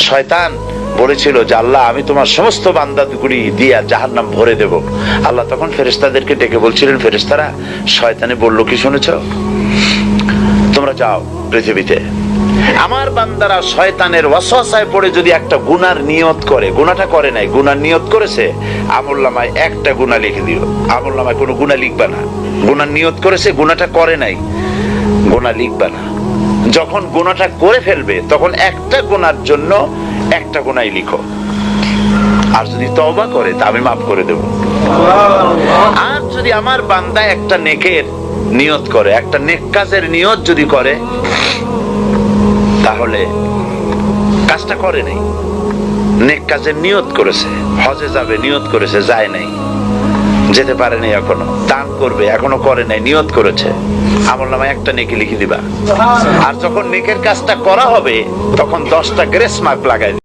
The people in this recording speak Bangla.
শয়তান বলেছিল যে আল্লাহ আমি তোমার সমস্ত বান্দাগুলি দিয়া জাহান্নাম ভরে দেব। আল্লাহ তখন ফেরেশতাদেরকে ডেকে বলছিলেন, ফেরেশতারা শয়তানে বলল কি শুনেছ? তোমরা যাও পৃথিবীতে, আমার বান্দারা শয়তানের ওয়াসওয়াসায় পড়ে যদি একটা গুনার নিয়ত করে, গুনাহটা করে নাই, গুনার নিয়ত করেছে, আমলনামায় একটা গুনাহ লিখে দিও। আমলনামায় কোনো গুনাহ লিখবা না। গুনার নিয়ত করেছে, গুনাহটা করে নাই, গুনাহ লিখবা না। যখন গুনাহটা করে ফেলবে তখন একটা গুনার জন্য একটা গুনাহই লিখো, আর যদি তওবা করে তা আমি মাফ করে দেব। আর যদি আমার বান্দা একটা নেকের নিয়ত করে, একটা নেক কাজের নিয়ত যদি করে, তাহলে কাজটা করে নাই, নেক কাজের নিয়ত করেছে, হজে যাবে নিয়ত করেছে, যায় নাই, যেতে পারে নাই, এখনো দান করবে এখনো করে নাই, নিয়ত করেছে, আমলনামায় একটা নেকি লিখে দিবা। আর যখন নেকের কাজটা করা হবে তখন 10টা গ্রেস মার্ক লাগাই